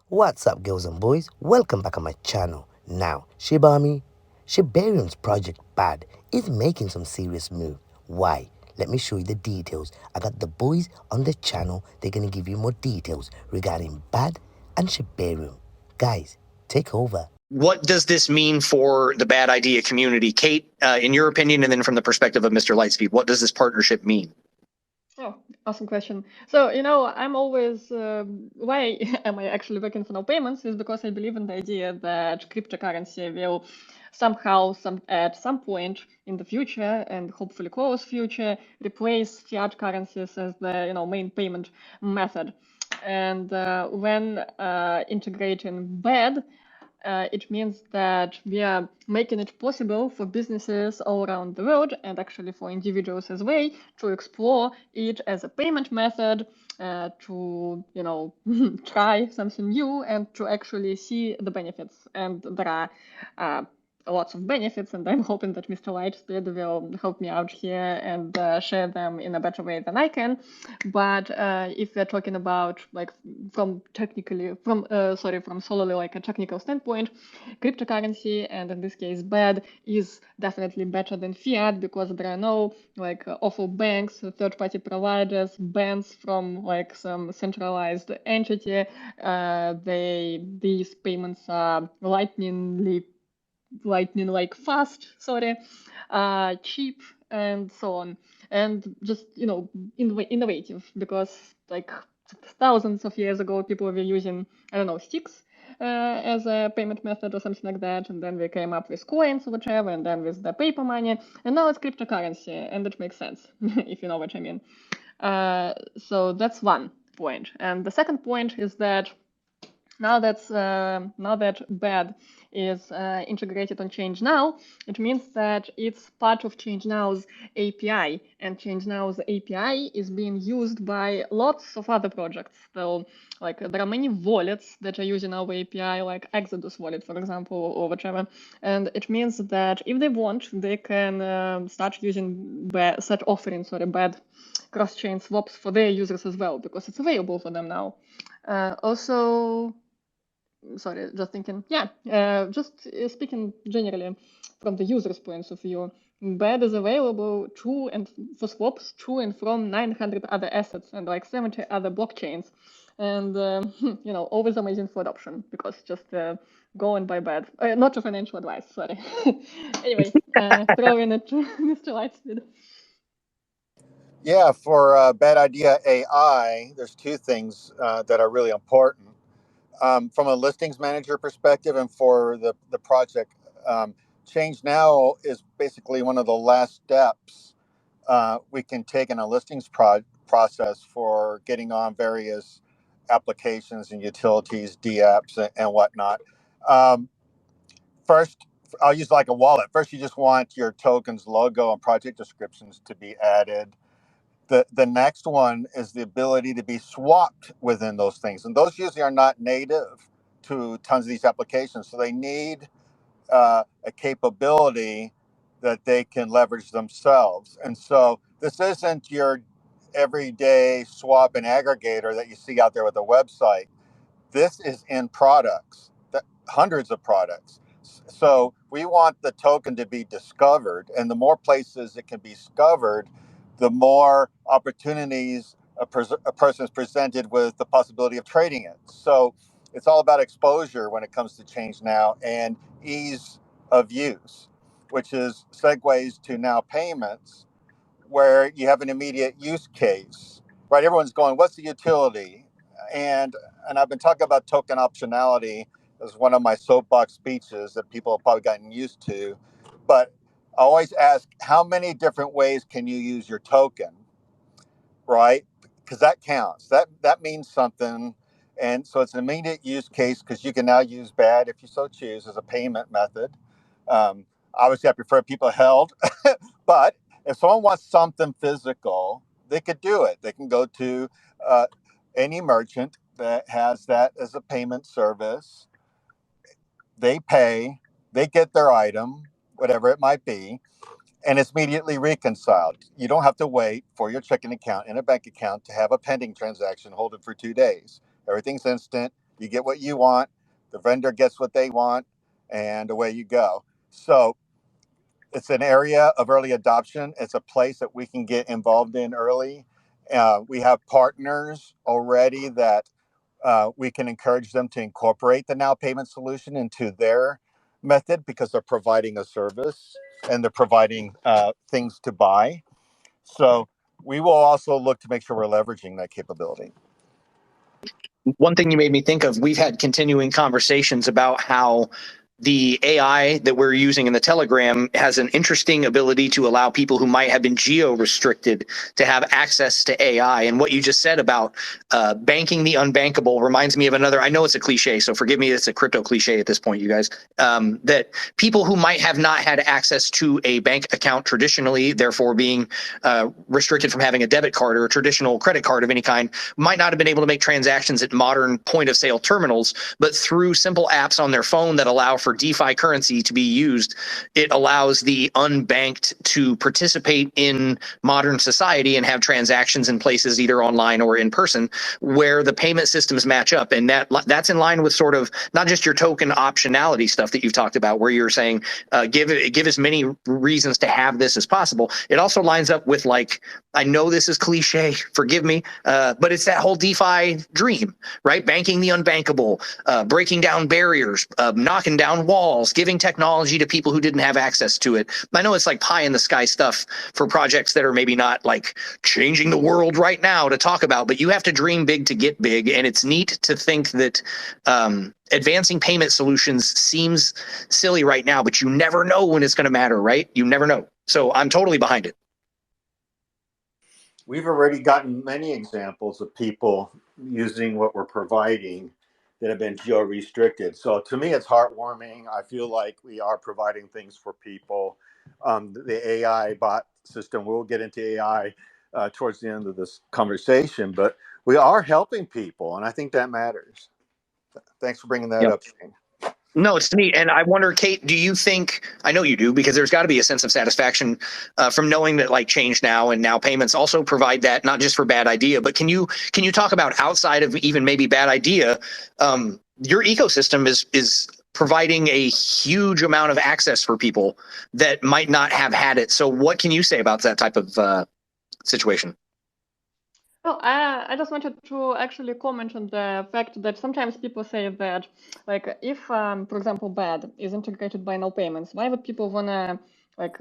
What's up, girls and boys? Welcome back on my channel. Now, Shibarium's project Bad is making some serious move. Why? Let me show you the details. I got the boys on the channel. They're gonna give you more details regarding Bad and Shibarium. Guys, take over. What does this mean for the bad idea community? Kate, in your opinion, and then from the perspective of Mr. Lightspeed, what does this partnership mean? Oh, awesome question. So, I'm always, why am I actually working for no payments is because I believe in the idea that cryptocurrency will somehow, at some point in the future and hopefully close future, replace fiat currencies as the, main payment method. And when integrating BED, it means that we are making it possible for businesses all around the world and actually for individuals as well to explore it as a payment method, to try something new and to actually see the benefits. And there are lots of benefits, and I'm hoping that Mr. Lightspeed will help me out here and share them in a better way than I can. But if we're talking about like from solely like a technical standpoint, cryptocurrency, and in this case BED, is definitely better than fiat because there are no like awful banks, third-party providers, bans from like some centralized entity. These payments are lightning like fast, cheap, and so on, and just innovative, because like thousands of years ago people were using, I don't know, sticks as a payment method or something like that, and then we came up with coins or whatever, and then with the paper money, and now it's cryptocurrency, and it makes sense if you know what I mean. So that's one point, and the second point is that now that BED is integrated on ChangeNow, it means that it's part of ChangeNow's API, and ChangeNow's API is being used by lots of other projects. So, like, there are many wallets that are using our API, like Exodus wallet, for example, or whatever. And it means that if they want, they can start offering BED cross-chain swaps for their users as well, because it's available for them now. Also, sorry, just thinking, speaking generally from the user's point of view, BED is available to and for swaps to and from 900 other assets and like 70 other blockchains. And, always amazing for adoption, because just go and buy BED. Not a financial advice, sorry. Anyway, throwing it to Mr. Lightspeed. Yeah, for Bad Idea AI, there's two things that are really important. From a listings manager perspective and for the project, Change Now is basically one of the last steps we can take in a listings process for getting on various applications and utilities, DApps, and whatnot. First, I'll use like a wallet. First, you just want your token's logo and project descriptions to be added. The next one is the ability to be swapped within those things. And those usually are not native to tons of these applications. So they need a capability that they can leverage themselves. And so this isn't your everyday swap and aggregator that you see out there with a website. This is in products, hundreds of products. So we want the token to be discovered, and the more places it can be discovered, the more opportunities a person is presented with the possibility of trading it. So it's all about exposure when it comes to Change Now and ease of use, which is segues to now payments, where you have an immediate use case, right? Everyone's going, what's the utility? And I've been talking about token optionality as one of my soapbox speeches that people have probably gotten used to. But I always ask, how many different ways can you use your token, right? Because that counts. That means something. And so it's an immediate use case because you can now use BAD, if you so choose, as a payment method. Obviously, I prefer people held, but if someone wants something physical, they could do it. They can go to any merchant that has that as a payment service. They pay, they get their item, whatever it might be, and it's immediately reconciled. You don't have to wait for your checking account and a bank account to have a pending transaction hold it for 2 days. Everything's instant. You get what you want, the vendor gets what they want, and away you go. So it's an area of early adoption. It's a place that we can get involved in early. We have partners already that we can encourage them to incorporate the now payment solution into their method because they're providing a service and they're providing things to buy. So we will also look to make sure we're leveraging that capability. One thing you made me think of, we've had continuing conversations about how the AI that we're using in the Telegram has an interesting ability to allow people who might have been geo-restricted to have access to AI. And what you just said about banking the unbankable reminds me of another, I know it's a cliche, so forgive me, it's a crypto cliche at this point, you guys, that people who might have not had access to a bank account traditionally, therefore being restricted from having a debit card or a traditional credit card of any kind, might not have been able to make transactions at modern point-of-sale terminals, but through simple apps on their phone that allow for DeFi currency to be used, it allows the unbanked to participate in modern society and have transactions in places either online or in person where the payment systems match up. And that's in line with sort of not just your token optionality stuff that you've talked about, where you're saying give as many reasons to have this as possible. It also lines up with, like, I know this is cliche, forgive me, but it's that whole DeFi dream, right? Banking the unbankable, breaking down barriers, knocking down walls, giving technology to people who didn't have access to it. I know it's like pie in the sky stuff for projects that are maybe not like changing the world right now to talk about, but you have to dream big to get big. And it's neat to think that advancing payment solutions seems silly right now, but you never know when it's going to matter, right? You never know. So I'm totally behind it. We've already gotten many examples of people using what we're providing that have been geo-restricted. So to me, it's heartwarming. I feel like we are providing things for people. The AI bot system, we'll get into AI towards the end of this conversation, but we are helping people, and I think that matters. Thanks for bringing that up, Shane. No, it's neat. And I wonder, Kate, do you think, I know you do, because there's got to be a sense of satisfaction from knowing that, like, Change Now and Now Payments also provide that, not just for Bad Idea, but can you talk about, outside of even maybe Bad Idea, your ecosystem is providing a huge amount of access for people that might not have had it. So what can you say about that type of situation? Well, I just wanted to actually comment on the fact that sometimes people say that, like, if, for example, BAD is integrated by no payments, why would people wanna, like,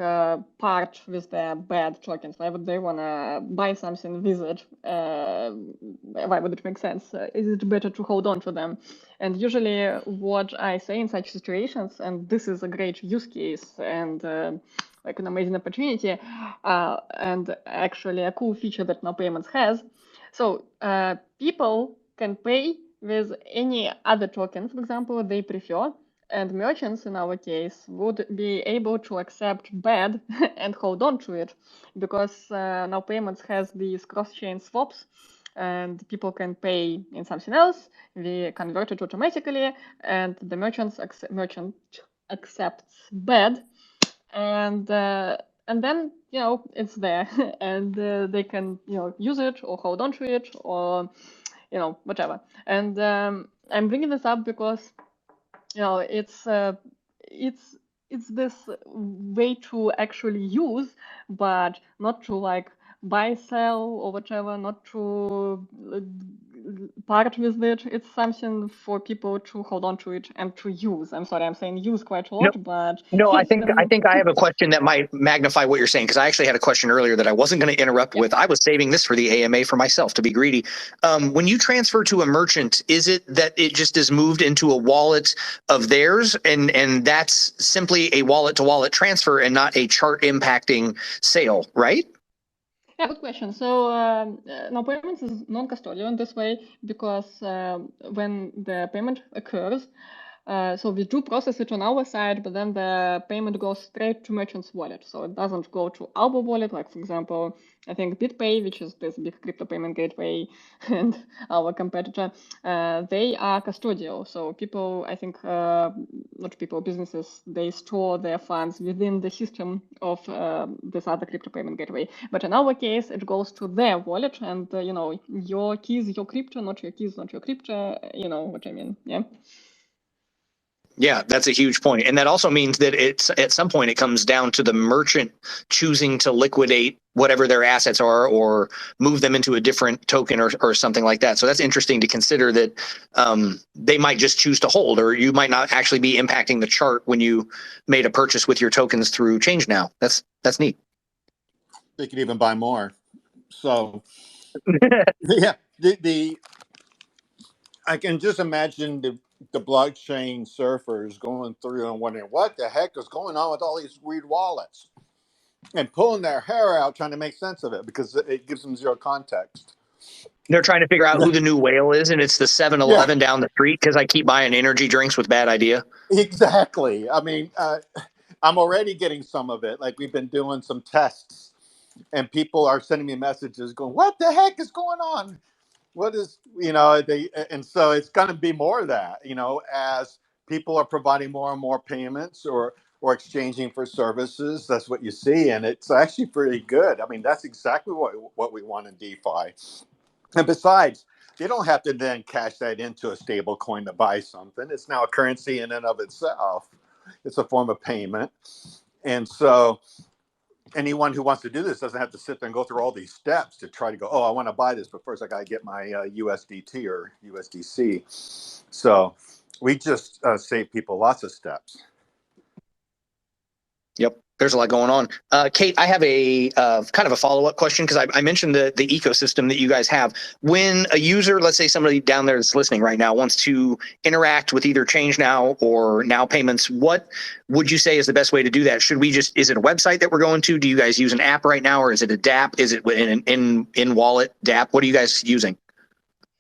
part with their BAD tokens? Why would they wanna buy something with it? Why would it make sense? Is it better to hold on to them? And usually, what I say in such situations, and this is a great use case and like an amazing opportunity, and actually a cool feature that no payments has. So people can pay with any other token, for example, they prefer, and merchants in our case would be able to accept BAD and hold on to it, because now payments has these cross-chain swaps, and people can pay in something else. We convert it automatically, and the merchant accepts BAD, and then, you know, it's there, and they can, you know, use it or hold on to it, or, you know, whatever. And I'm bringing this up because, you know, it's this way to actually use, but not to, like, buy, sell, or whatever, not to part with it. It's something for people to hold on to it and to use. I'm sorry, I'm saying use quite a lot, but No, I think I have a question that might magnify what you're saying, because I actually had a question earlier that I wasn't going to interrupt with. I was saving this for the AMA for myself, to be greedy. When you transfer to a merchant, is it that it just is moved into a wallet of theirs, and that's simply a wallet-to-wallet transfer and not a chart impacting sale, right? Yeah, good question. So now payments is non-custodial in this way, because when the payment occurs, So we do process it on our side, but then the payment goes straight to merchant's wallet. So it doesn't go to our wallet. Like, for example, I think BitPay, which is this big crypto payment gateway, and our competitor, they are custodial. So people, I think, not people, businesses, they store their funds within the system of this other crypto payment gateway. But in our case, it goes to their wallet, and your keys, your crypto, not your keys, not your crypto. You know what I mean? Yeah. Yeah, that's a huge point. And that also means that it's at some point it comes down to the merchant choosing to liquidate whatever their assets are or move them into a different token or something like that. So that's interesting to consider that they might just choose to hold, or you might not actually be impacting the chart when you made a purchase with your tokens through ChangeNow. That's neat. They could even buy more. So yeah, I can just imagine the blockchain surfers going through and wondering what the heck is going on with all these weird wallets, and pulling their hair out trying to make sense of it because it gives them zero context. They're trying to figure out who the new whale is, and it's the 7-Eleven Yeah, down the street because I keep buying energy drinks with bad idea. exactly. I mean, I'm already getting some of it. Like, we've been doing some tests, and people are sending me messages going, "What the heck is going on? What is they?" And so it's going to be more of that. As people are providing more and more payments or exchanging for services, that's what you see, and it's actually pretty good. I mean, that's exactly what we want in DeFi. And besides, they don't have to then cash that into a stable coin to buy something. It's now a currency in and of itself. It's a form of payment. And so anyone who wants to do this doesn't have to sit there and go through all these steps to try to go, oh, I want to buy this, but first I got to get my USDT or USDC. So we just save people lots of steps. Yep. There's a lot going on. Kate, I have a kind of a follow-up question because I mentioned the ecosystem that you guys have. When a user, let's say somebody down there that's listening right now, wants to interact with either ChangeNow or Now Payments, what would you say is the best way to do that? Is it a website that we're going to? Do you guys use an app right now, or is it a DApp? Is it an in-wallet DApp? What are you guys using?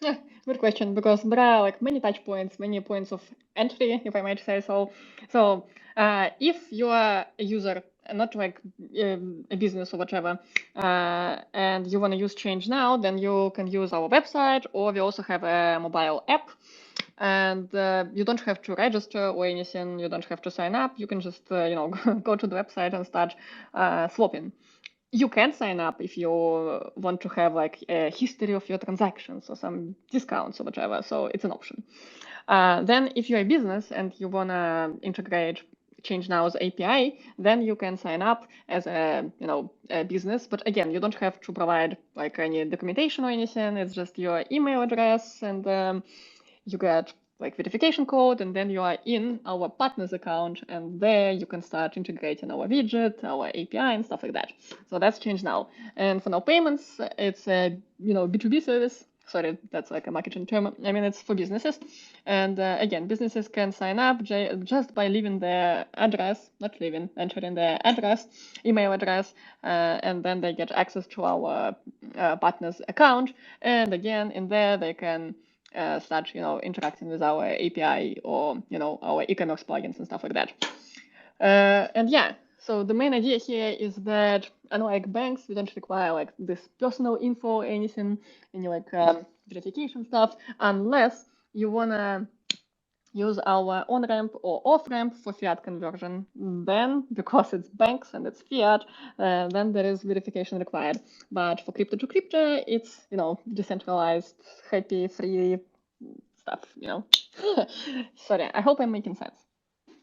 Yeah, good question, because there are like many touch points, many points of entry, if I might say so. So if you are a user, not like a business or whatever, and you want to use ChangeNow, then you can use our website, or we also have a mobile app. And you don't have to register or anything. You don't have to sign up. You can just go to the website and start swapping. You can sign up if you want to have like a history of your transactions or some discounts or whatever. So it's an option. Then if you're a business and you want to integrate ChangeNow's API, then you can sign up as a business. But again, you don't have to provide like any documentation or anything. It's just your email address, and you get like verification code, and then you are in our partners account, and there you can start integrating our widget, our API, and stuff like that. So that's ChangeNow. And for Now Payments, it's a B2B service. Sorry, that's like a marketing term. I mean, it's for businesses. And again, businesses can sign up just by leaving their address, entering their address, email address, and then they get access to our partners account. And again, in there, they can start interacting with our API or our e-commerce plugins and stuff like that. And yeah, so the main idea here is that unlike banks, we don't require like this personal info or anything, any like verification stuff, unless you wanna use our on-ramp or off-ramp for fiat conversion. Then, because it's banks and it's fiat, then there is verification required. But for crypto to crypto, it's decentralized, happy, free stuff. Sorry, I hope I'm making sense.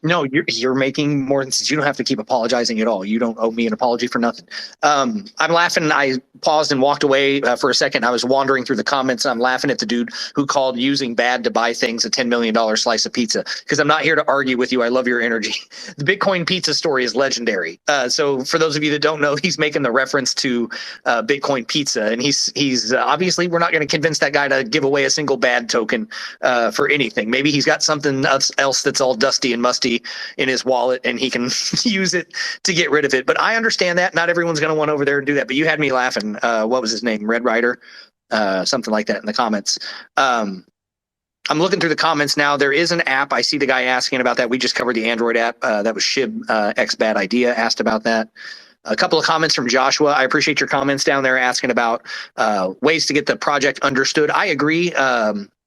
No, you're making more sense. You don't have to keep apologizing at all. You don't owe me an apology for nothing. I'm laughing. I paused and walked away for a second. I was wandering through the comments. I'm laughing at the dude who called using bad to buy things a $10 million slice of pizza, because I'm not here to argue with you. I love your energy. The Bitcoin pizza story is legendary. So for those of you that don't know, he's making the reference to Bitcoin pizza, and he's obviously, we're not going to convince that guy to give away a single bad token for anything. Maybe he's got something else that's all dusty and musty in his wallet, and he can use it to get rid of it. But I understand that not everyone's going to want over there and do that. But you had me laughing. What was his name? Red Rider, something like that in the comments. I'm looking through the comments now. There is an app. I see the guy asking about that. We just covered the Android app. That was Shib X Bad Idea asked about that. A couple of comments from Joshua. I appreciate your comments down there asking about ways to get the project understood. I agree.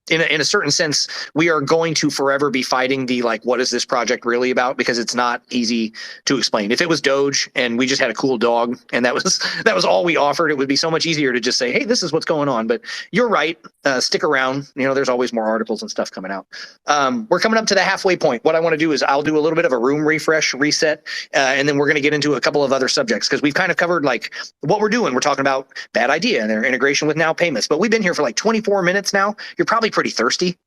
In a certain sense, we are going to forever be fighting the like, what is this project really about? Because it's not easy to explain. If it was Doge and we just had a cool dog and that was all we offered, it would be so much easier to just say, hey, this is what's going on. But you're right. Stick around. There's always more articles and stuff coming out. We're coming up to the halfway point. What I want to do is I'll do a little bit of a room refresh, reset, and then we're going to get into a couple of other subjects because we've kind of covered like what we're doing. We're talking about Bad Idea and their integration with Now Payments, but we've been here for like 24 minutes now. You're probably pretty thirsty.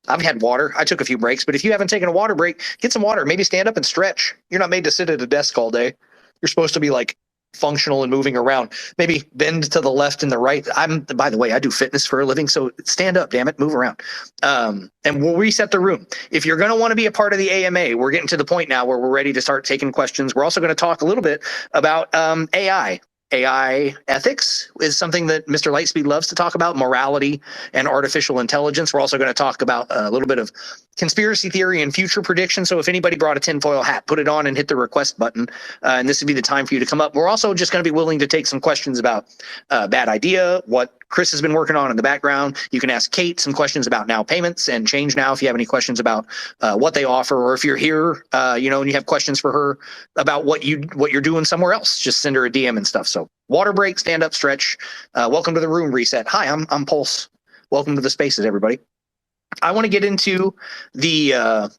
I've had water. I took a few breaks, but if you haven't taken a water break, get some water. Maybe stand up and stretch. You're not made to sit at a desk all day. You're supposed to be like functional and moving around. Maybe bend to the left and the right. By the way, I do fitness for a living, so stand up, damn it, move around. And we'll reset the room. If you're going to want to be a part of the AMA, we're getting to the point now where we're ready to start taking questions. We're also going to talk a little bit about AI. AI ethics is something that Mr. Lightspeed loves to talk about, morality and artificial intelligence. We're also going to talk about a little bit of conspiracy theory and future prediction. So if anybody brought a tinfoil hat, put it on and hit the request button. And this would be the time for you to come up. We're also just going to be willing to take some questions about Bad Idea, what Chris has been working on in the background. You can ask Kate some questions about Now Payments and Change Now if you have any questions about what they offer, or if you're here, and you have questions for her about what you're doing somewhere else, just send her a DM and stuff. So water break, stand up, stretch. Welcome to the room reset. Hi, I'm Pulse. Welcome to the spaces, everybody. I want to get into the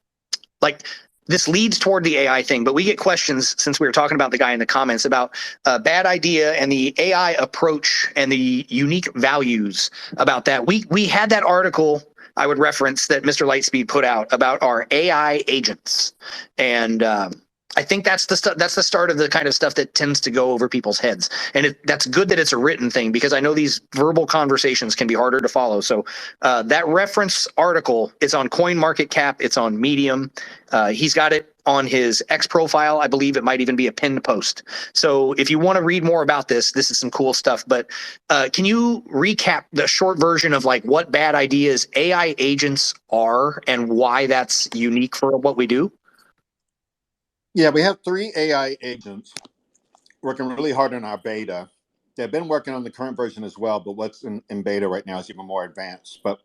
this leads toward the AI thing, but we get questions since we were talking about the guy in the comments about Bad Idea and the AI approach and the unique values about that. We had that article I would reference that Mr. Lightspeed put out about our AI agents, and I think that's the start of the kind of stuff that tends to go over people's heads. And that's good that it's a written thing, because I know these verbal conversations can be harder to follow. So that reference article, it's on CoinMarketCap, it's on Medium. He's got it on his X profile. I believe it might even be a pinned post. So if you want to read more about this is some cool stuff. But can you recap the short version of like what Bad Ideas AI agents are and why that's unique for what we do? Yeah, we have 3 AI agents working really hard on our beta. They've been working on the current version as well, but what's in beta right now is even more advanced. But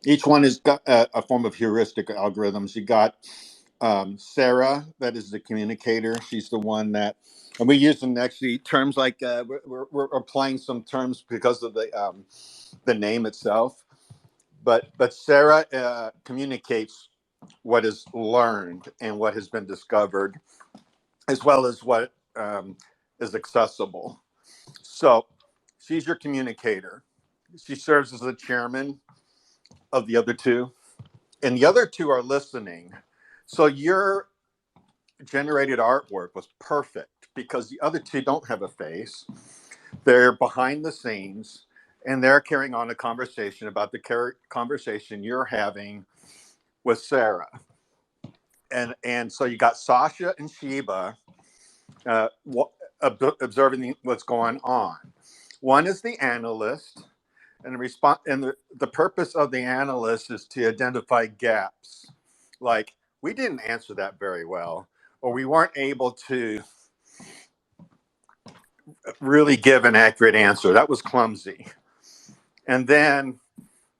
each one has got a form of heuristic algorithms. You got Sarah, that is the communicator. She's the one that, and we're using actually terms like we're applying some terms because of the name itself. But Sarah communicates what is learned and what has been discovered, as well as what is accessible. So she's your communicator. She serves as the chairman of the other 2, and the other 2 are listening. So your generated artwork was perfect because the other 2 don't have a face. They're behind the scenes, and they're carrying on a conversation about the conversation you're having with Sarah. And so you got Sasha and Shiba observing what's going on. One is the analyst, and the purpose of the analyst is to identify gaps. Like, we didn't answer that very well, or we weren't able to really give an accurate answer. That was clumsy. And then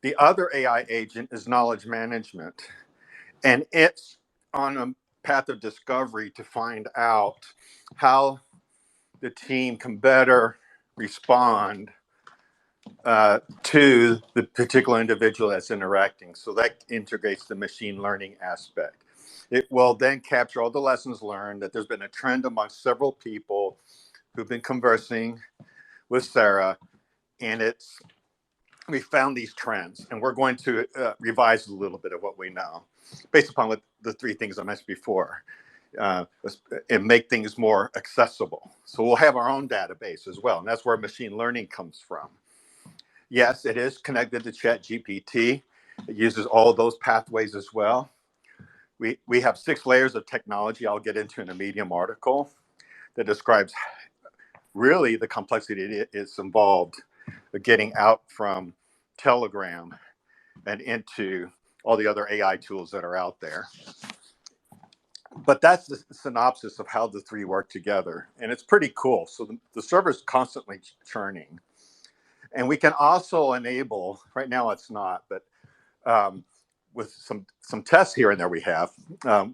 the other AI agent is knowledge management, and it's on a path of discovery to find out how the team can better respond to the particular individual that's interacting. So that integrates the machine learning aspect. It will then capture all the lessons learned, that there's been a trend among several people who've been conversing with Sarah, and we found these trends, and we're going to revise a little bit of what we know based upon what the 3 things I mentioned before, and make things more accessible. So we'll have our own database as well, and that's where machine learning comes from. Yes, it is connected to ChatGPT. It uses all of those pathways as well. We have 6 layers of technology I'll get into in a Medium article that describes really the complexity is involved of getting out from Telegram and into all the other AI tools that are out there. But that's the synopsis of how the three work together. And it's pretty cool. So the server's constantly churning. And we can also enable, right now it's not, but with some tests here and there we have,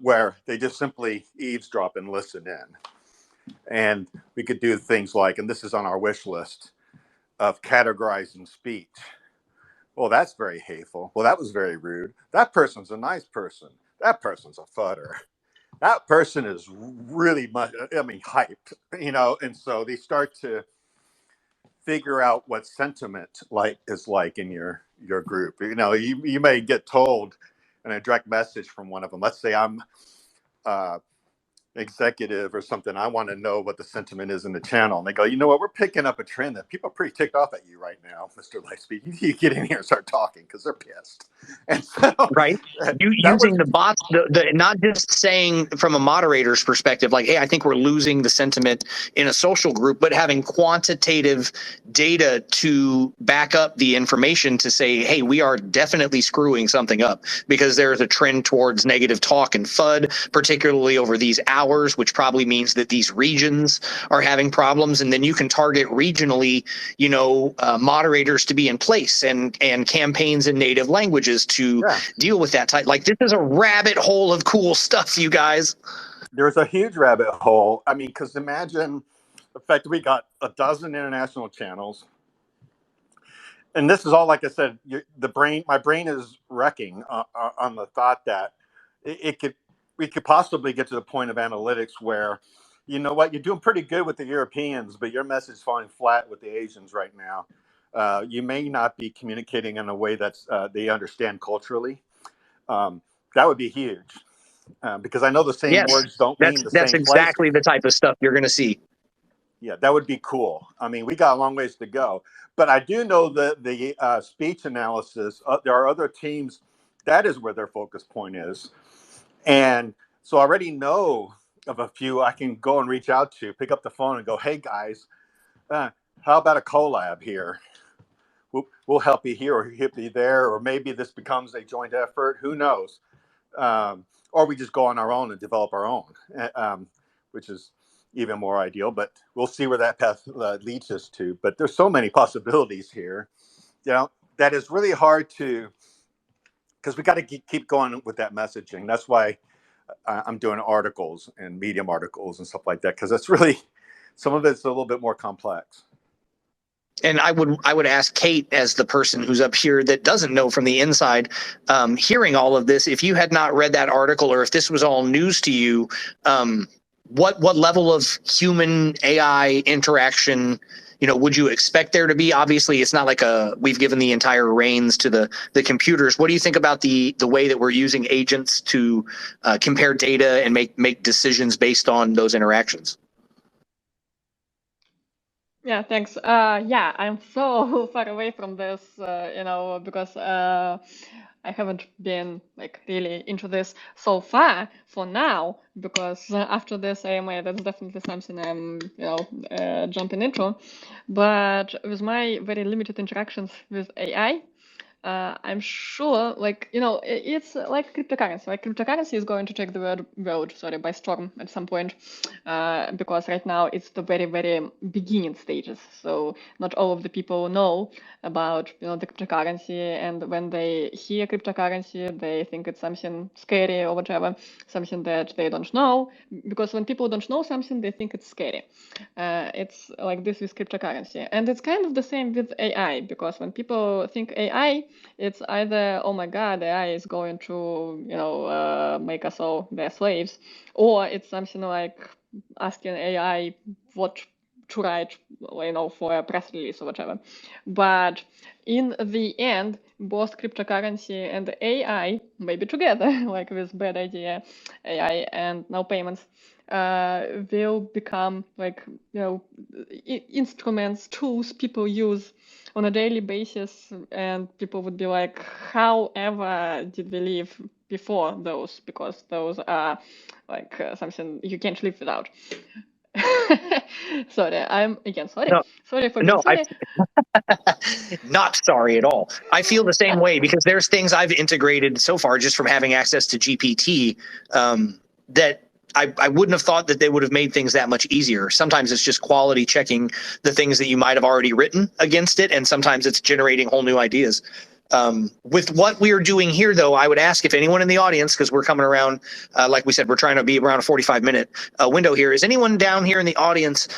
where they just simply eavesdrop and listen in. And we could do things like, and this is on our wish list, of categorizing speech. Well, that's very hateful. Well, that was very rude. That person's a nice person. That person's a fudder. That person is really much, hyped, and so they start to figure out what sentiment is like in your group. You may get told in a direct message from one of them. Let's say I'm executive or something. I want to know what the sentiment is in the channel. And they go, you know what? We're picking up a trend that people are pretty ticked off at you right now, Mr. Lightspeed. You get in here and start talking because they're pissed. And so, right? Using the bots, not just saying from a moderator's perspective, like, hey, I think we're losing the sentiment in a social group, but having quantitative data to back up the information to say, hey, we are definitely screwing something up because there's a trend towards negative talk and FUD, particularly over these hours, which probably means that these regions are having problems. And then you can target regionally, moderators to be in place and campaigns in native languages to deal with that type. Like, this is a rabbit hole of cool stuff, you guys. There's a huge rabbit hole. I mean, because imagine the fact that we got a dozen international channels. And this is all, like I said, my brain is wrecking on the thought that we could possibly get to the point of analytics where, you know what, you're doing pretty good with the Europeans, but your message is falling flat with the Asians right now. You may not be communicating in a way that's they understand culturally. That would be huge because I know the same words don't mean the same. That's exactly the type of stuff you're going to see. Yeah, that would be cool. I mean, we got a long ways to go, but I do know that the speech analysis, there are other teams, that is where their focus point is. And so I already know of a few I can go and reach out to, pick up the phone and go, hey guys, how about a collab here? We'll help you here or help you there, or maybe this becomes a joint effort, who knows? Or we just go on our own and develop our own, which is even more ideal, but we'll see where that path leads us to. But there's so many possibilities here, that is really hard to, because we got to keep going with that messaging. That's why I'm doing articles and Medium articles and stuff like that, because that's really, some of it's a little bit more complex. And I would ask Kate, as the person who's up here that doesn't know from the inside, hearing all of this, if you had not read that article or if this was all news to you, what level of human AI interaction, would you expect there to be? Obviously, it's not like we've given the entire reins to the computers. What do you think about the way that we're using agents to compare data and make decisions based on those interactions? Yeah, thanks. Yeah, I'm so far away from this, because I haven't been really into this so far for now, because after this AMA, that's definitely something I'm, jumping into. But with my very limited interactions with AI, I'm sure, it's like cryptocurrency. Like, cryptocurrency is going to take the world, by storm at some point, because right now it's the very, very beginning stages. So not all of the people know about, the cryptocurrency, and when they hear cryptocurrency, they think it's something scary or whatever, something that they don't know. Because when people don't know something, they think it's scary. It's like this with cryptocurrency, and it's kind of the same with AI, because when people think AI, it's either, oh my God, AI is going to, make us all their slaves, or it's something like asking AI what to write, for a press release or whatever. But in the end, both cryptocurrency and AI, maybe together, like with bad idea, AI and now payments, will become instruments, tools people use on a daily basis, and people would be like, however did we live before those, because those are something you can't live without. Sorry, I'm again sorry. No, Sorry for being no, sorry. not sorry at all. I feel the same way because there's things I've integrated so far just from having access to GPT that I wouldn't have thought that they would have made things that much easier. Sometimes it's just quality checking the things that you might have already written against it, and sometimes it's generating whole new ideas. With what we are doing here, though, I would ask if anyone in the audience, because we're coming around, like we said, we're trying to be around a 45-minute window here. Is anyone down here in the audience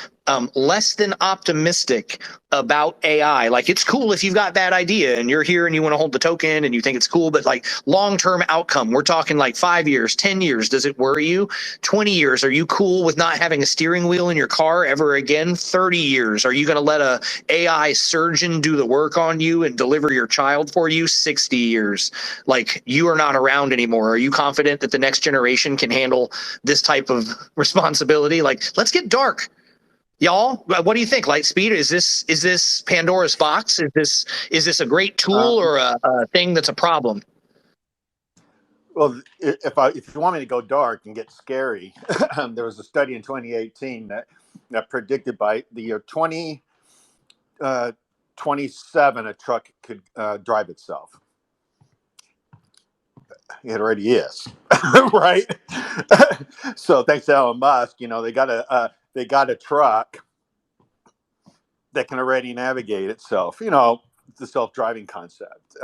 less than optimistic about AI? Like, it's cool if you've got that idea and you're here and you want to hold the token and you think it's cool, but like long-term outcome, we're talking like 5 years, 10 years. Does it worry you? 20 years, are you cool with not having a steering wheel in your car ever again? 30 years, are you going to let a AI surgeon do the work on you and deliver your child for you? 60 years, like you are not around anymore. Are you confident that the next generation can handle this type of responsibility? Like, let's get dark. Y'all, what do you think? Lightspeed, is this Pandora's box? Is this a great tool or a thing that's a problem? Well, if you want me to go dark and get scary, there was a study in 2018 that predicted by the year 2027 a truck could drive itself. It already is, right? So thanks to Elon Musk, they got a truck that can already navigate itself. The self-driving concept.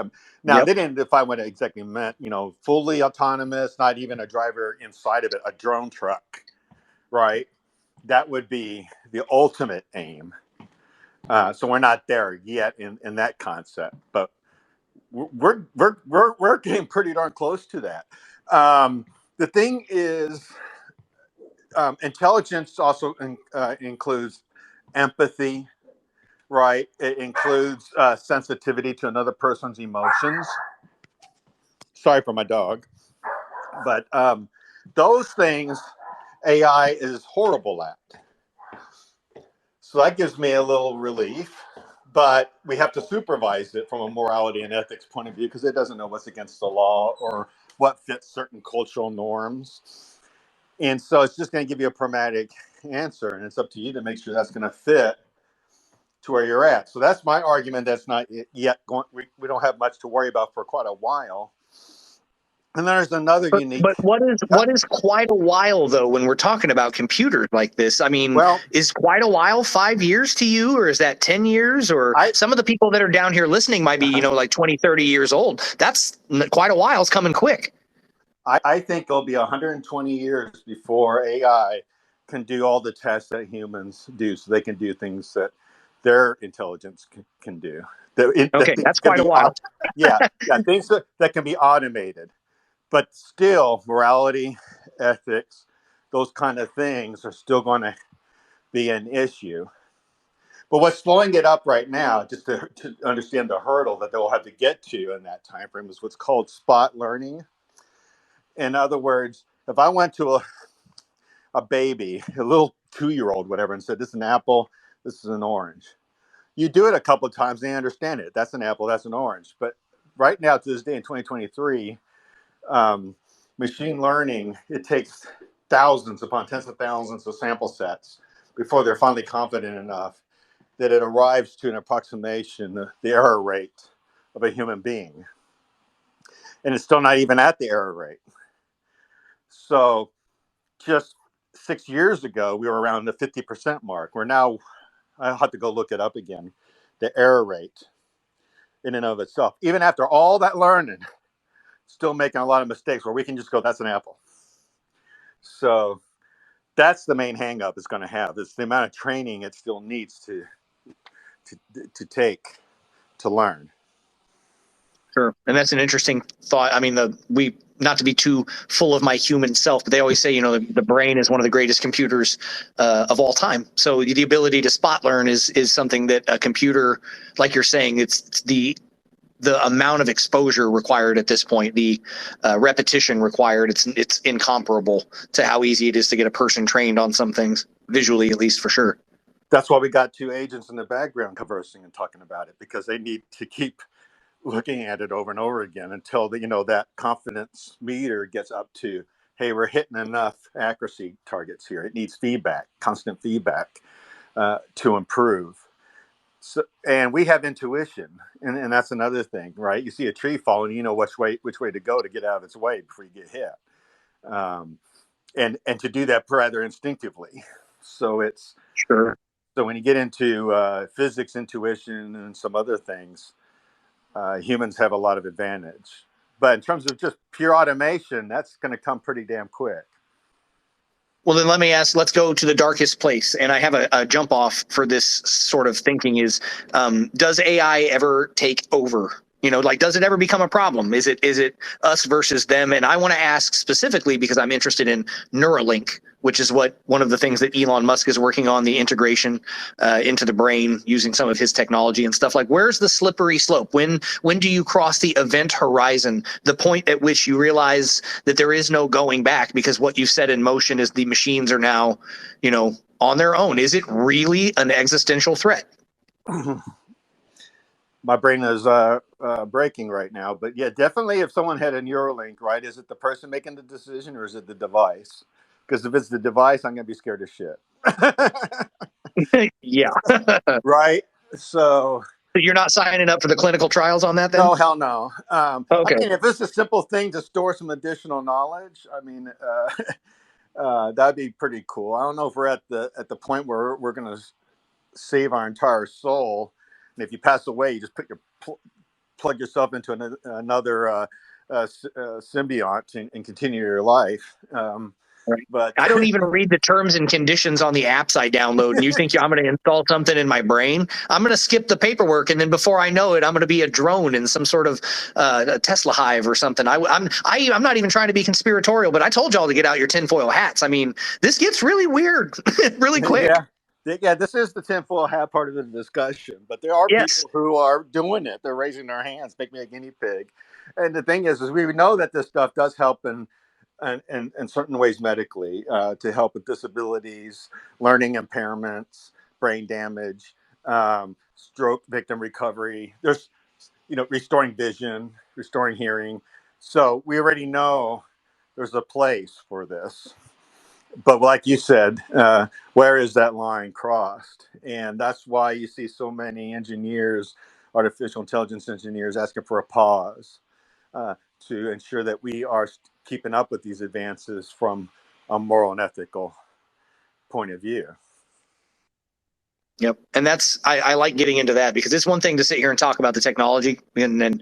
Now, Yep. they didn't define what it exactly meant. Fully autonomous, not even a driver inside of it, a drone truck, right? That would be the ultimate aim. So we're not there yet in that concept, but we're getting pretty darn close to that. The thing is, intelligence also includes empathy, right? It includes sensitivity to another person's emotions. Sorry for my dog, but those things AI is horrible at. So that gives me a little relief. But we have to supervise it from a morality and ethics point of view because it doesn't know what's against the law or what fits certain cultural norms. And so it's just going to give you a pragmatic answer, and it's up to you to make sure that's going to fit to where you're at. So that's my argument. That's not yet going. We don't have much to worry about for quite a while. And there's another unique. But what is quite a while though when we're talking about computers like this? I mean, Well, is quite a while 5 years to you, or is that 10 years? Or some of the people that are down here listening might be, like 20, 30 years old. That's quite a while. It's coming quick. I think it'll be 120 years before AI can do all the tests that humans do, so they can do things that their intelligence can do. Okay, that's quite a while. Yeah, things that can be automated. But still, morality, ethics, those kind of things are still going to be an issue. But what's slowing it up right now, just to understand the hurdle that they'll have to get to in that time frame, is what's called spot learning. In other words, if I went to a baby, a little 2-year-old, whatever, and said, "This is an apple, this is an orange," you do it a couple of times, and they understand it. That's an apple, that's an orange. But right now, to this day in 2023, machine learning, it takes thousands upon tens of thousands of sample sets before they're finally confident enough that it arrives to an approximation, the error rate of a human being. And it's still not even at the error rate. So just 6 years ago, we were around the 50% mark. We're now, I'll have to go look it up again, the error rate in and of itself, even after all that learning, still making a lot of mistakes where we can just go, that's an apple. So that's the main hang up it's going to have. It's the amount of training it still needs to take to learn. Sure. And that's an interesting thought. I mean, not to be too full of my human self, but they always say, the brain is one of the greatest computers of all time. So the ability to spot learn is something that a computer, like you're saying, it's the amount of exposure required at this point, the repetition required, it's incomparable to how easy it is to get a person trained on some things, visually at least, for sure. That's why we got two agents in the background conversing and talking about it, because they need to keep looking at it over and over again until that confidence meter gets up to hey, we're hitting enough accuracy targets here. It needs feedback, constant feedback to improve. So, and we have intuition, and that's another thing, right? You see a tree falling, you know which way to go to get out of its way before you get hit, and to do that rather instinctively. So it's Sure. so when you get into physics, intuition, and some other things, humans have a lot of advantage. But in terms of just pure automation, that's going to come pretty damn quick. Well, then let me ask, let's go to the darkest place. And I have a jump off for this sort of thinking is, does AI ever take over? You know, like, does it ever become a problem? Is it us versus them? And I want to ask specifically because I'm interested in Neuralink, which is what one of the things that Elon Musk is working on, the integration into the brain using some of his technology and stuff. Like, where's the slippery slope? When do you cross the event horizon, the point at which you realize that there is no going back because what you've set in motion is the machines are now, you know, on their own? Is it really an existential threat? My brain is breaking right now, but yeah, definitely. If someone had a Neuralink, right, is it the person making the decision or is it the device? Because if it's the device, I'm gonna be scared of shit. Yeah. Right. So You're not signing up for the clinical trials on that then? no, hell no. Okay. I mean, if it's a simple thing to store some additional knowledge, I mean, that'd be pretty cool. I don't know if we're at the point where we're gonna save our entire soul, and if you pass away, you just put your plug yourself into another symbiont and continue your life. Right. But I don't even read the terms and conditions on the apps I download. And you think I'm going to install something in my brain? I'm going to skip the paperwork, and then before I know it, I'm going to be a drone in some sort of a Tesla hive or something. I'm not even trying to be conspiratorial, but I told y'all to get out your tinfoil hats. I mean, this gets really weird, really quick. Yeah, this is the tinfoil hat part of the discussion, but there are Yes. people who are doing it. They're raising their hands, make me a guinea pig. And the thing is we know that this stuff does help in certain ways medically to help with disabilities, learning impairments, brain damage, stroke victim recovery. There's, restoring vision, restoring hearing. So we already know there's a place for this. But like you said, where is that line crossed? And that's why you see so many engineers, artificial intelligence engineers, asking for a pause to ensure that we are keeping up with these advances from a moral and ethical point of view. Yep. And that's, I like getting into that because it's one thing to sit here and talk about the technology and then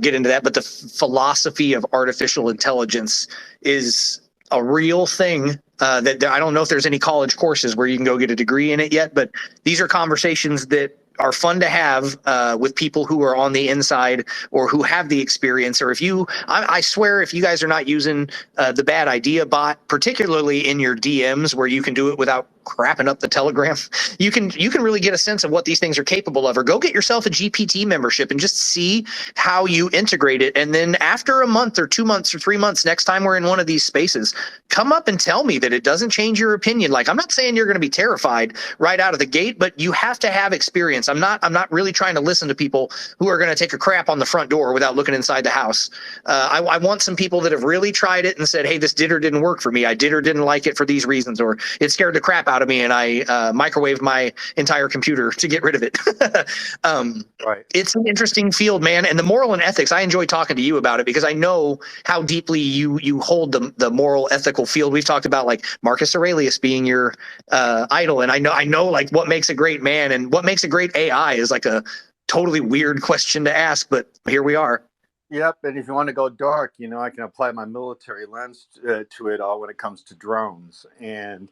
get into that. But the philosophy of artificial intelligence is a real thing that I don't know if there's any college courses where you can go get a degree in it yet. But these are conversations that are fun to have with people who are on the inside or who have the experience. Or if you, I swear, if you guys are not using the bad idea bot, particularly in your DMs where you can do it without crapping up the Telegram, you can really get a sense of what these things are capable of. Or go get yourself a GPT membership and just see how you integrate it. And then after a month or 2 months or 3 months, next time we're in one of these spaces, come up and tell me that it doesn't change your opinion. Like, I'm not saying you're going to be terrified right out of the gate, but you have to have experience. I'm not really trying to listen to people who are going to take a crap on the front door without looking inside the house. I want some people that have really tried it and said, hey, this did or didn't work for me. I did or didn't like it for these reasons, or it scared the crap out of me and I microwaved my entire computer to get rid of it. Right. It's an interesting field, man. And the moral and ethics, I enjoy talking to you about it because I know how deeply you hold the moral, ethical field. We've talked about like Marcus Aurelius being your idol. And I know like what makes a great man and what makes a great AI is like a totally weird question to ask, but here we are. Yep. And if you want to go dark, I can apply my military lens to it all when it comes to drones and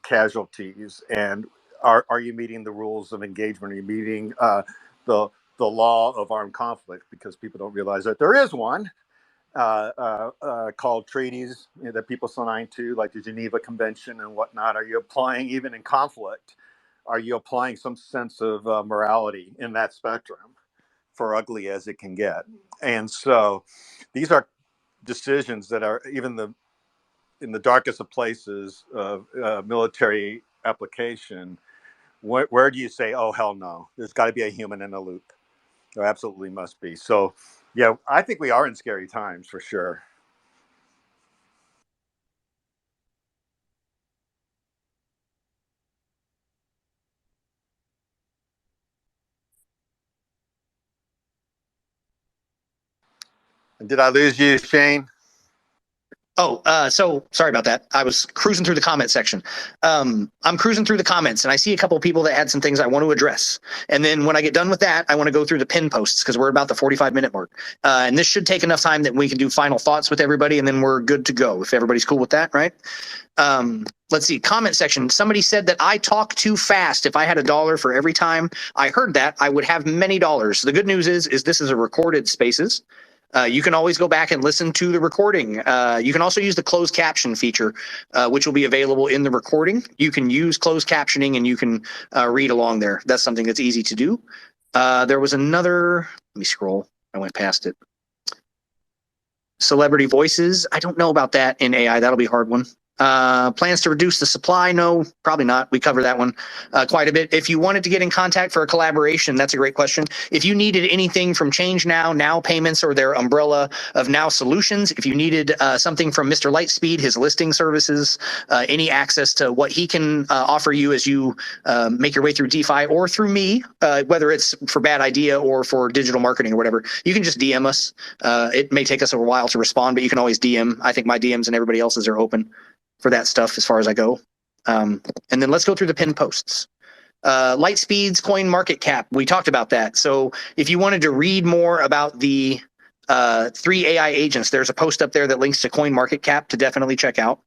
casualties. And are you meeting the rules of engagement? Are you meeting the law of armed conflict? Because people don't realize that there is one called treaties that people sign to, like the Geneva Convention and whatnot. Are you applying, even in conflict, are you applying some sense of morality in that spectrum, for ugly as it can get? And so these are decisions that are even in the darkest of places of military application. Where do you say, oh, hell no, there's got to be a human in the loop? There absolutely must be. So, yeah, I think we are in scary times for sure. Did I lose you, Shane? Oh, so sorry about that. I was cruising through the comment section. I'm cruising through the comments and I see a couple of people that had some things I want to address. And then when I get done with that, I want to go through the pin posts because we're about the 45-minute mark. And this should take enough time that we can do final thoughts with everybody and then we're good to go if everybody's cool with that, right? Let's see, comment section. Somebody said that I talk too fast. If I had $1 for every time I heard that, I would have many dollars. The good news is this is a recorded spaces. You can always go back and listen to the recording. You can also use the closed caption feature, which will be available in the recording. You can use closed captioning and you can read along there. That's something that's easy to do. There was another, let me scroll. I went past it. Celebrity voices. I don't know about that in AI. That'll be a hard one. Plans to reduce the supply? No, probably not. We cover that one quite a bit. If you wanted to get in contact for a collaboration, that's a great question. If you needed anything from Change Now Payments, or their umbrella of Now Solutions, if you needed something from Mr. Lightspeed, his listing services, any access to what he can offer you as you make your way through DeFi, or through me, whether it's for Bad Idea or for digital marketing or whatever, you can just DM us. It may take us a while to respond, but you can always DM. I think my DMs and everybody else's are open for that stuff as far as I go. And then let's go through the pin posts. Lightspeed's coin market cap. We talked about that. So if you wanted to read more about the 3 AI agents, there's a post up there that links to coin market cap to definitely check out.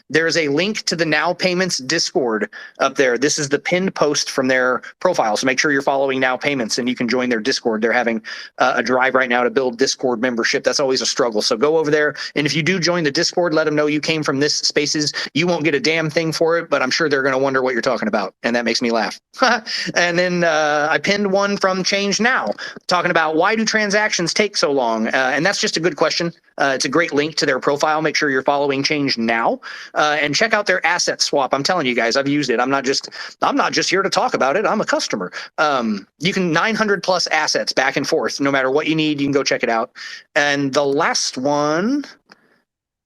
There's a link to the Now Payments Discord up there. This is the pinned post from their profile. So make sure you're following Now Payments and you can join their Discord. They're having a drive right now to build Discord membership. That's always a struggle. So go over there. And if you do join the Discord, let them know you came from this spaces. You won't get a damn thing for it, but I'm sure they're going to wonder what you're talking about. And that makes me laugh. And then I pinned one from Change Now talking about why do transactions take so long? And that's just a good question. It's a great link to their profile. Make sure you're following Change Now. And check out their asset swap. I'm telling you guys, I've used it. I'm not just here to talk about it. I'm a customer. You can 900 plus assets back and forth. No matter what you need, you can go check it out. And the last one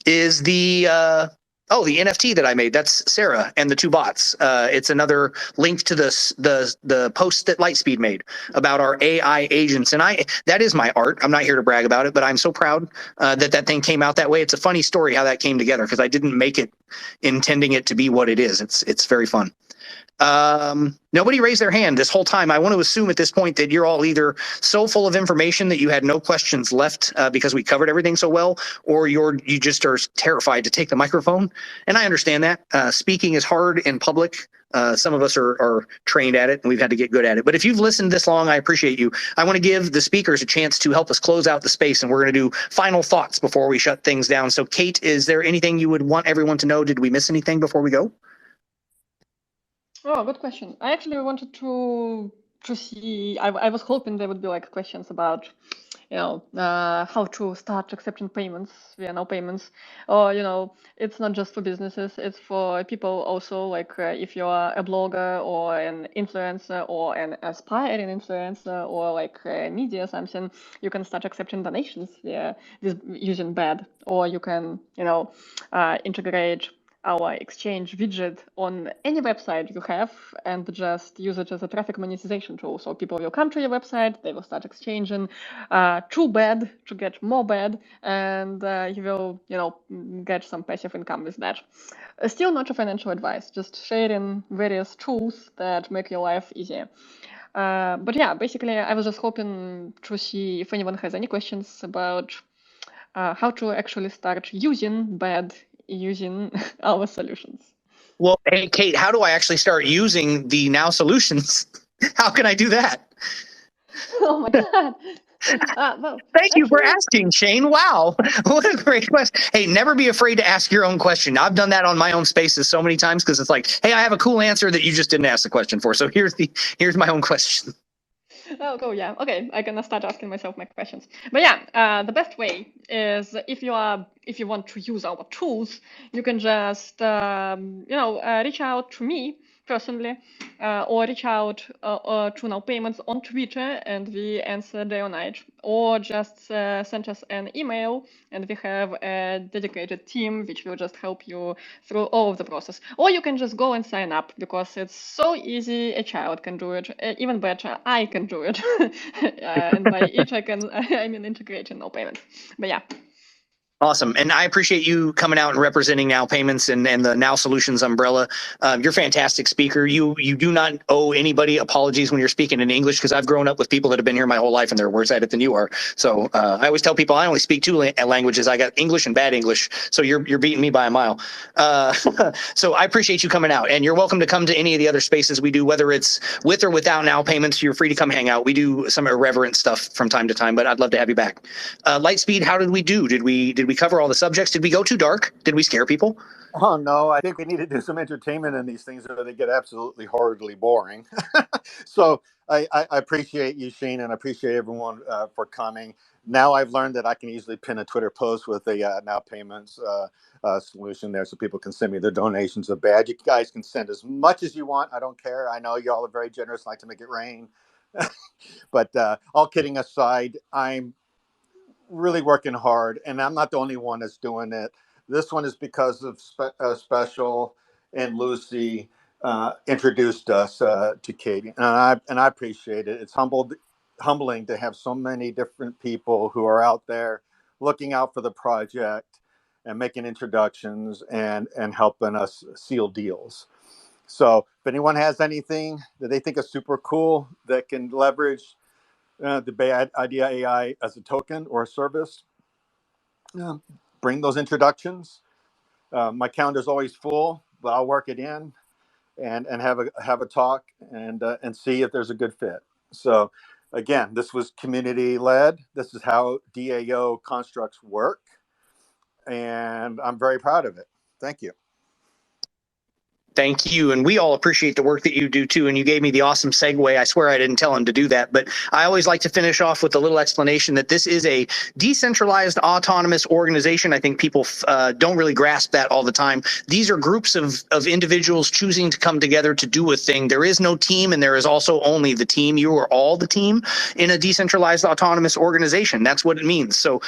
is the NFT that I made. That's Sarah and the 2 bots. It's another link to the post that Lightspeed made about our AI agents. And that is my art. I'm not here to brag about it, but I'm so proud that thing came out that way. It's a funny story how that came together because I didn't make it intending it to be what it is. It's very fun. Nobody raised their hand this whole time. I want to assume at this point that you're all either so full of information that you had no questions left because we covered everything so well, or you just are terrified to take the microphone. And I understand that. Speaking is hard in public. Some of us are trained at it and we've had to get good at it. But if you've listened this long, I appreciate you. I want to give the speakers a chance to help us close out the space, and we're going to do final thoughts before we shut things down. So Kate, is there anything you would want everyone to know? Did we miss anything before we go? Oh, good question. I actually wanted to see. I was hoping there would be like questions about, how to start accepting payments via Now Payments. Or it's not just for businesses; it's for people also. Like if you are a blogger or an influencer or an aspiring influencer or like media something, you can start accepting donations via using BAD, or you can integrate our exchange widget on any website you have and just use it as a traffic monetization tool. So people will come to your website, they will start exchanging true BAD to get more BAD, and you will, get some passive income with that. Still not a financial advice, just sharing various tools that make your life easier. But yeah, basically, I was just hoping to see if anyone has any questions about how to actually start using BAD using our solutions. Well, hey, Kate, how do I actually start using the Now Solutions? How can I do that? Oh my God. Well, Thank you for asking, Shane. Wow. What a great question. Hey, never be afraid to ask your own question. I've done that on my own spaces so many times because it's like, hey, I have a cool answer that you just didn't ask the question for. So here's my own question. Oh, cool. Yeah. Okay. I can start asking myself my questions. But yeah, the best way is if if you want to use our tools, you can just reach out to me personally, or reach out to Now Payments on Twitter, and we answer day or night, or just send us an email, and we have a dedicated team which will just help you through all of the process. Or you can just go and sign up, because it's so easy. A child can do it. Even better, I can do it. And by it, I mean integrating Now Payments. But yeah. Awesome. And I appreciate you coming out and representing Now Payments and the Now Solutions umbrella. You're a fantastic speaker. You do not owe anybody apologies when you're speaking in English, because I've grown up with people that have been here my whole life and they're worse at it than you are. So I always tell people I only speak two languages. I got English and bad English. So you're beating me by a mile. So I appreciate you coming out, and you're welcome to come to any of the other spaces we do, whether it's with or without Now Payments. You're free to come hang out. We do some irreverent stuff from time to time, but I'd love to have you back. Lightspeed, how did we do? Did we cover all the subjects? Did we go too dark? Did we scare people? Oh, no, I think we need to do some entertainment in these things, or they get absolutely horribly boring. So I appreciate you, Shane, and I appreciate everyone for coming. Now I've learned that I can easily pin a Twitter post with a Now Payments solution there, so people can send me their donations of badge. You guys can send as much as you want. I don't care. I know y'all are very generous, like to make it rain. But all kidding aside, I'm really working hard, and I'm not the only one that's doing it. This one is because of Special and Lucy introduced us to Katie, and I appreciate it. It's humbling to have so many different people who are out there looking out for the project and making introductions and helping us seal deals. So if anyone has anything that they think is super cool that can leverage the Bay Idea AI as a token or a service, bring those introductions. My calendar's always full, but I'll work it in and have a talk and see if there's a good fit. So again, this was community led. This is how DAO constructs work, and I'm very proud of it. Thank you. Thank you. And we all appreciate the work that you do too. And you gave me the awesome segue. I swear I didn't tell him to do that, but I always like to finish off with a little explanation that this is a decentralized autonomous organization. I think people don't really grasp that all the time. These are groups of individuals choosing to come together to do a thing. There is no team, and there is also only the team. You are all the team in a decentralized autonomous organization. That's what it means. So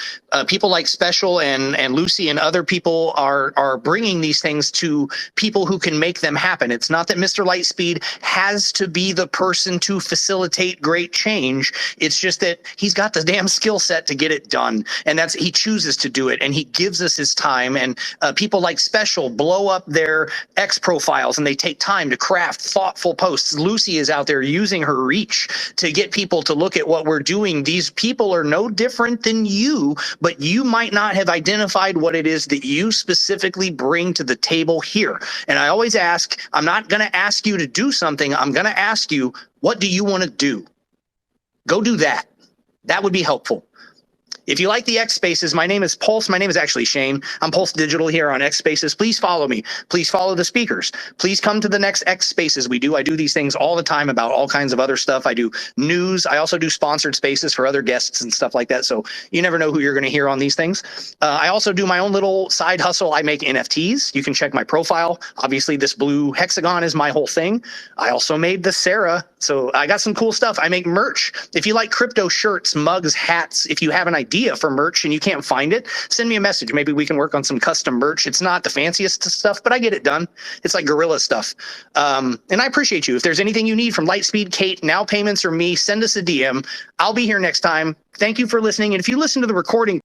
people like Special and Lucy and other people are bringing these things to people who can make them happen. It's not that Mr. Lightspeed has to be the person to facilitate great change. It's just that he's got the damn skill set to get it done, and he chooses to do it, and he gives us his time. And people like Special blow up their X profiles, and they take time to craft thoughtful posts. Lucy is out there using her reach to get people to look at what we're doing. These people are no different than you, but you might not have identified what it is that you specifically bring to the table here. And I always ask, I'm not going to ask you to do something. I'm going to ask you, what do you want to do? Go do that. That would be helpful. If you like the X Spaces, my name is Pulse. My name is actually Shane. I'm Pulse Digital here on X Spaces. Please follow me. Please follow the speakers. Please come to the next X Spaces we do. I do these things all the time about all kinds of other stuff. I do news. I also do sponsored spaces for other guests and stuff like that. So you never know who you're going to hear on these things. I also do my own little side hustle. I make NFTs. You can check my profile. Obviously, this blue hexagon is my whole thing. I also made the Sarah. So I got some cool stuff. I make merch. If you like crypto shirts, mugs, hats, if you have an idea for merch and you can't find it, send me a message. Maybe we can work on some custom merch. It's not the fanciest stuff, but I get it done. It's like guerrilla stuff. And I appreciate you. If there's anything you need from Lightspeed, Kate, Now Payments, or me, send us a DM. I'll be here next time. Thank you for listening. And if you listen to the recording,